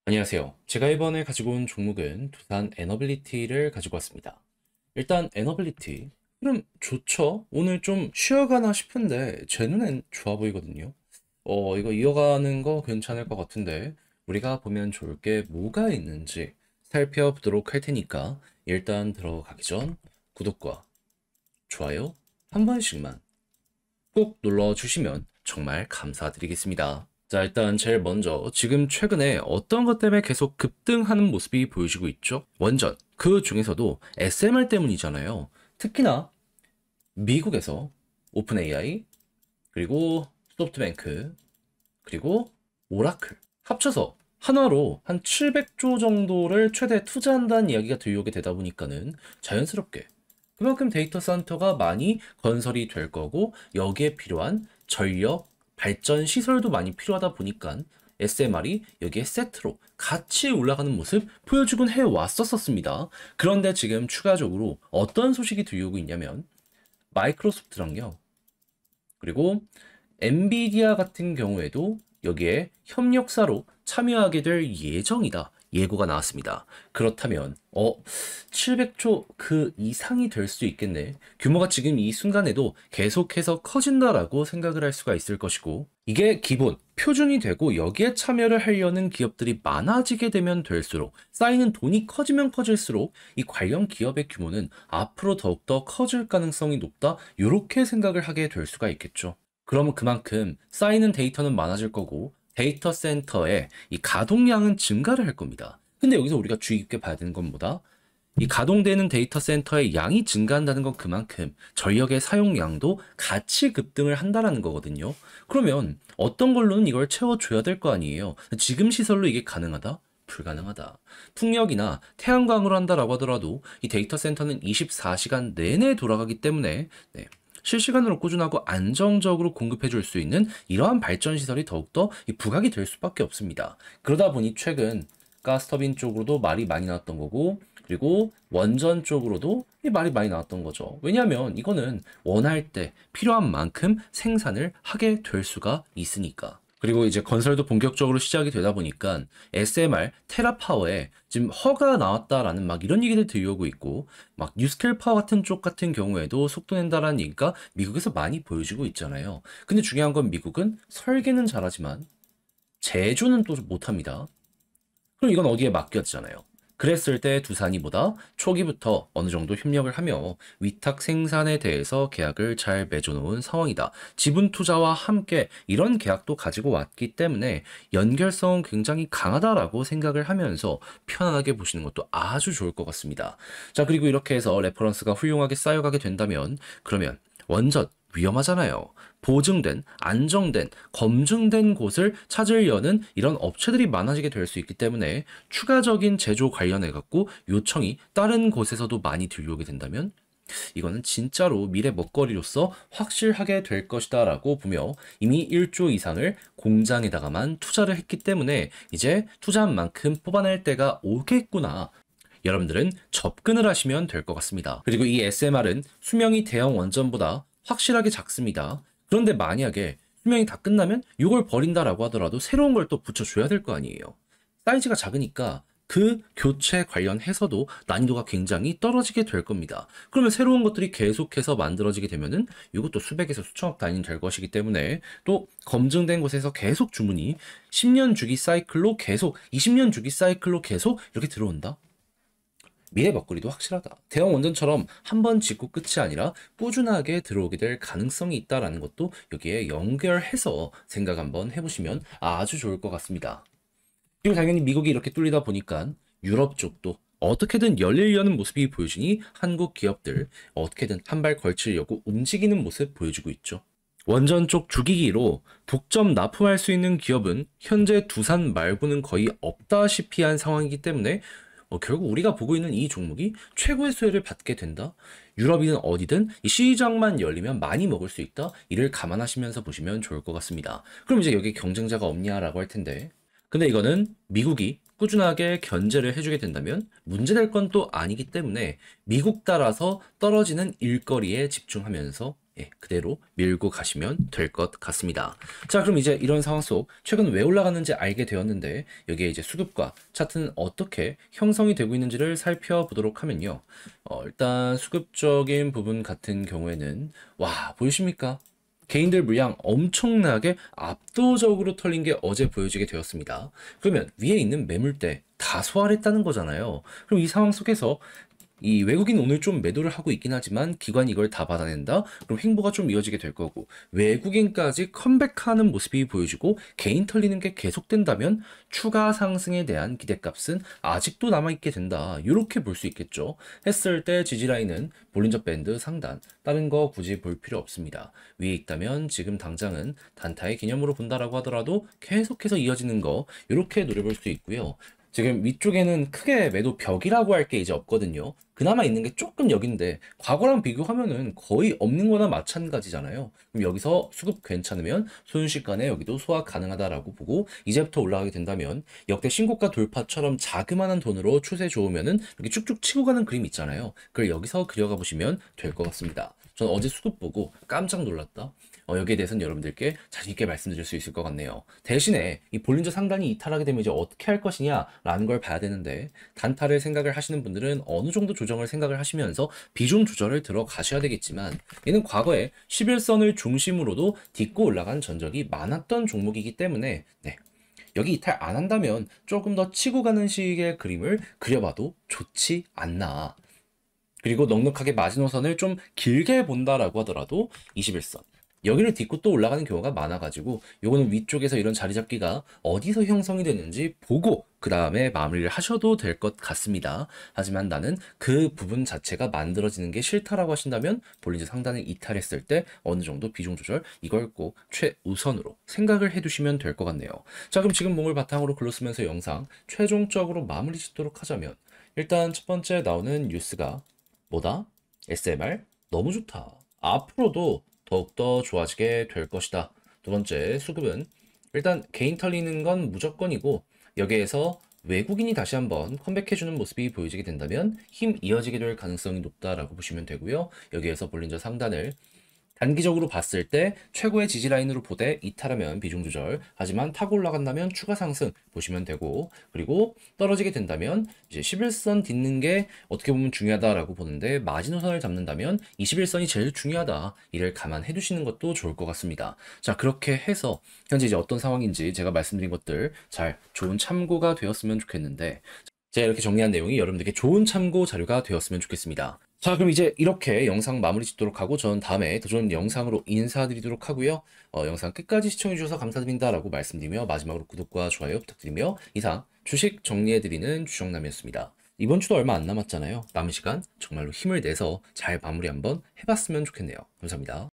안녕하세요. 제가 이번에 가지고 온 종목은 두산 에너빌리티를 가지고 왔습니다. 일단 에너빌리티 흐름 좋죠? 오늘 좀 쉬어가나 싶은데 제 눈엔 좋아 보이거든요. 이거 이어가는 거 괜찮을 것 같은데 우리가 보면 좋을 게 뭐가 있는지 살펴보도록 할 테니까 일단 들어가기 전 구독과 좋아요 한 번씩만 꼭 눌러주시면 정말 감사드리겠습니다. 자, 일단 제일 먼저 지금 최근에 어떤 것 때문에 계속 급등하는 모습이 보여지고 있죠? 원전, 그 중에서도 SMR 때문이잖아요. 특히나 미국에서 오픈 AI, 그리고 소프트뱅크, 그리고 오라클 합쳐서 한화로 한 700조 정도를 최대 투자한다는 이야기가 들려오게 되다 보니까는 자연스럽게 그만큼 데이터 센터가 많이 건설이 될 거고 여기에 필요한 전력, 발전 시설도 많이 필요하다 보니까 SMR이 여기에 세트로 같이 올라가는 모습 보여주곤 해왔었습니다. 그런데 지금 추가적으로 어떤 소식이 들려오고 있냐면 마이크로소프트랑요. 그리고 엔비디아 같은 경우에도 여기에 협력사로 참여하게 될 예정이다. 예고가 나왔습니다. 그렇다면 700조 그 이상이 될 수 있겠네. 규모가 지금 이 순간에도 계속해서 커진다라고 생각을 할 수가 있을 것이고 이게 기본 표준이 되고 여기에 참여를 하려는 기업들이 많아지게 되면 될수록 쌓이는 돈이 커지면 커질수록 이 관련 기업의 규모는 앞으로 더욱더 커질 가능성이 높다. 이렇게 생각을 하게 될 수가 있겠죠. 그러면 그만큼 쌓이는 데이터는 많아질 거고 데이터 센터의 이 가동량은 증가를 할 겁니다. 근데 여기서 우리가 주의 깊게 봐야 되는 건 뭐다? 이 가동되는 데이터 센터의 양이 증가한다는 건 그만큼 전력의 사용량도 같이 급등을 한다라는 거거든요. 그러면 어떤 걸로는 이걸 채워줘야 될 거 아니에요. 지금 시설로 이게 가능하다? 불가능하다. 풍력이나 태양광으로 한다라고 하더라도 이 데이터 센터는 24시간 내내 돌아가기 때문에 실시간으로 꾸준하고 안정적으로 공급해 줄 수 있는 이러한 발전 시설이 더욱더 부각이 될 수밖에 없습니다. 그러다 보니 최근 가스터빈 쪽으로도 말이 많이 나왔던 거고 그리고 원전 쪽으로도 이 말이 많이 나왔던 거죠. 왜냐하면 이거는 원할 때 필요한 만큼 생산을 하게 될 수가 있으니까. 그리고 이제 건설도 본격적으로 시작이 되다 보니까 SMR, 테라파워에 지금 허가 나왔다라는 막 이런 얘기들 들려오고 있고 막 뉴스케일 파워 같은 쪽 같은 경우에도 속도 낸다라는 얘기가 미국에서 많이 보여지고 있잖아요. 근데 중요한 건 미국은 설계는 잘하지만 제조는 또 못합니다. 그럼 이건 어디에 맡겼잖아요. 그랬을 때 두산이 보다 초기부터 어느 정도 협력을 하며 위탁 생산에 대해서 계약을 잘 맺어놓은 상황이다. 지분 투자와 함께 이런 계약도 가지고 왔기 때문에 연결성은 굉장히 강하다라고 생각을 하면서 편안하게 보시는 것도 아주 좋을 것 같습니다. 자, 그리고 이렇게 해서 레퍼런스가 훌륭하게 쌓여가게 된다면 그러면 원전 위험하잖아요. 보증된, 안정된, 검증된 곳을 찾으려는 이런 업체들이 많아지게 될 수 있기 때문에 추가적인 제조 관련해 갖고 요청이 다른 곳에서도 많이 들려오게 된다면 이거는 진짜로 미래 먹거리로서 확실하게 될 것이다 라고 보며 이미 1조 이상을 공장에다가만 투자를 했기 때문에 이제 투자한 만큼 뽑아낼 때가 오겠구나. 여러분들은 접근을 하시면 될 것 같습니다. 그리고 이 SMR은 수명이 대형 원전보다 확실하게 작습니다. 그런데 만약에 수명이 다 끝나면 이걸 버린다라고 하더라도 새로운 걸 또 붙여줘야 될 거 아니에요. 사이즈가 작으니까 그 교체 관련해서도 난이도가 굉장히 떨어지게 될 겁니다. 그러면 새로운 것들이 계속해서 만들어지게 되면은 이것도 수백에서 수천억 단위 될 것이기 때문에 또 검증된 곳에서 계속 주문이 10년 주기 사이클로 계속 20년 주기 사이클로 계속 이렇게 들어온다. 미래 먹거리도 확실하다. 대형 원전처럼 한 번 짓고 끝이 아니라 꾸준하게 들어오게 될 가능성이 있다라는 것도 여기에 연결해서 생각 한번 해보시면 아주 좋을 것 같습니다. 그리고 당연히 미국이 이렇게 뚫리다 보니까 유럽 쪽도 어떻게든 열리려는 모습이 보여지니 한국 기업들 어떻게든 한 발 걸치려고 움직이는 모습 보여주고 있죠. 원전 쪽 주기기로 독점 납품할 수 있는 기업은 현재 두산 말고는 거의 없다시피 한 상황이기 때문에 결국 우리가 보고 있는 이 종목이 최고의 수혜를 받게 된다. 유럽이든 어디든 이 시장만 열리면 많이 먹을 수 있다. 이를 감안하시면서 보시면 좋을 것 같습니다. 그럼 이제 여기 경쟁자가 없냐라고 할 텐데 근데 이거는 미국이 꾸준하게 견제를 해주게 된다면 문제될 건 또 아니기 때문에 미국 따라서 떨어지는 일거리에 집중하면서 예, 그대로 밀고 가시면 될 것 같습니다. 자, 그럼 이제 이런 상황 속 최근 왜 올라갔는지 알게 되었는데 여기에 이제 수급과 차트는 어떻게 형성이 되고 있는지를 살펴보도록 하면요. 일단 수급적인 부분 같은 경우에는 와, 보이십니까? 개인들 물량 엄청나게 압도적으로 털린 게 어제 보여지게 되었습니다. 그러면 위에 있는 매물대 다 소화했다는 거잖아요. 그럼 이 상황 속에서 이 외국인 오늘 좀 매도를 하고 있긴 하지만 기관이 이걸 다 받아낸다? 그럼 횡보가 좀 이어지게 될 거고 외국인까지 컴백하는 모습이 보여지고 개인 털리는 게 계속된다면 추가 상승에 대한 기대값은 아직도 남아있게 된다. 이렇게 볼 수 있겠죠. 했을 때 지지라인은 볼린저 밴드 상단 다른 거 굳이 볼 필요 없습니다. 위에 있다면 지금 당장은 단타의 개념으로 본다라고 하더라도 계속해서 이어지는 거 이렇게 노려볼 수 있고요. 지금 위쪽에는 크게 매도 벽이라고 할 게 이제 없거든요. 그나마 있는 게 조금 여긴데 과거랑 비교하면은 거의 없는 거나 마찬가지잖아요. 그럼 여기서 수급 괜찮으면 순식간에 여기도 소화 가능하다라고 보고 이제부터 올라가게 된다면 역대 신고가 돌파처럼 자그마한 돈으로 추세 좋으면은 이렇게 쭉쭉 치고 가는 그림 있잖아요. 그걸 여기서 그려가 보시면 될 것 같습니다. 전 어제 수급 보고 깜짝 놀랐다. 여기에 대해서는 여러분들께 자신있게 말씀드릴 수 있을 것 같네요. 대신에 이 볼린저 상단이 이탈하게 되면 이제 어떻게 할 것이냐라는 걸 봐야 되는데 단타를 생각을 하시는 분들은 어느 정도 조정을 생각을 하시면서 비중 조절을 들어가셔야 되겠지만 얘는 과거에 11선을 중심으로도 딛고 올라간 전적이 많았던 종목이기 때문에 네. 여기 이탈 안 한다면 조금 더 치고 가는 식의 그림을 그려봐도 좋지 않나. 그리고 넉넉하게 마지노선을 좀 길게 본다라고 하더라도 21선. 여기를 딛고 또 올라가는 경우가 많아가지고 요거는 위쪽에서 이런 자리 잡기가 어디서 형성이 되는지 보고 그 다음에 마무리를 하셔도 될 것 같습니다. 하지만 나는 그 부분 자체가 만들어지는 게 싫다라고 하신다면 볼린저 상단을 이탈했을 때 어느 정도 비중 조절 이걸 꼭 최우선으로 생각을 해두시면 될 것 같네요. 자, 그럼 지금 몸을 바탕으로 글로 쓰면서 영상 최종적으로 마무리 짓도록 하자면 일단 첫 번째 나오는 뉴스가 뭐다? SMR 너무 좋다. 앞으로도 더욱더 좋아지게 될 것이다. 두 번째, 수급은 일단 개인 털리는 건 무조건이고 여기에서 외국인이 다시 한번 컴백해주는 모습이 보여지게 된다면 힘 이어지게 될 가능성이 높다라고 보시면 되고요. 여기에서 볼린저 상단을 단기적으로 봤을 때 최고의 지지 라인으로 보되 이탈하면 비중 조절, 하지만 타고 올라간다면 추가 상승 보시면 되고, 그리고 떨어지게 된다면 이제 11선 딛는 게 어떻게 보면 중요하다라고 보는데 마지노선을 잡는다면 21선이 제일 중요하다. 이를 감안해 두시는 것도 좋을 것 같습니다. 자, 그렇게 해서 현재 이제 어떤 상황인지 제가 말씀드린 것들 잘 좋은 참고가 되었으면 좋겠는데 제가 이렇게 정리한 내용이 여러분들께 좋은 참고 자료가 되었으면 좋겠습니다. 자, 그럼 이제 이렇게 영상 마무리 짓도록 하고 전 다음에 더 좋은 영상으로 인사드리도록 하고요. 영상 끝까지 시청해주셔서 감사드린다라고 말씀드리며 마지막으로 구독과 좋아요 부탁드리며 이상 주식 정리해드리는 주정남이었습니다. 이번 주도 얼마 안 남았잖아요. 남은 시간 정말로 힘을 내서 잘 마무리 한번 해봤으면 좋겠네요. 감사합니다.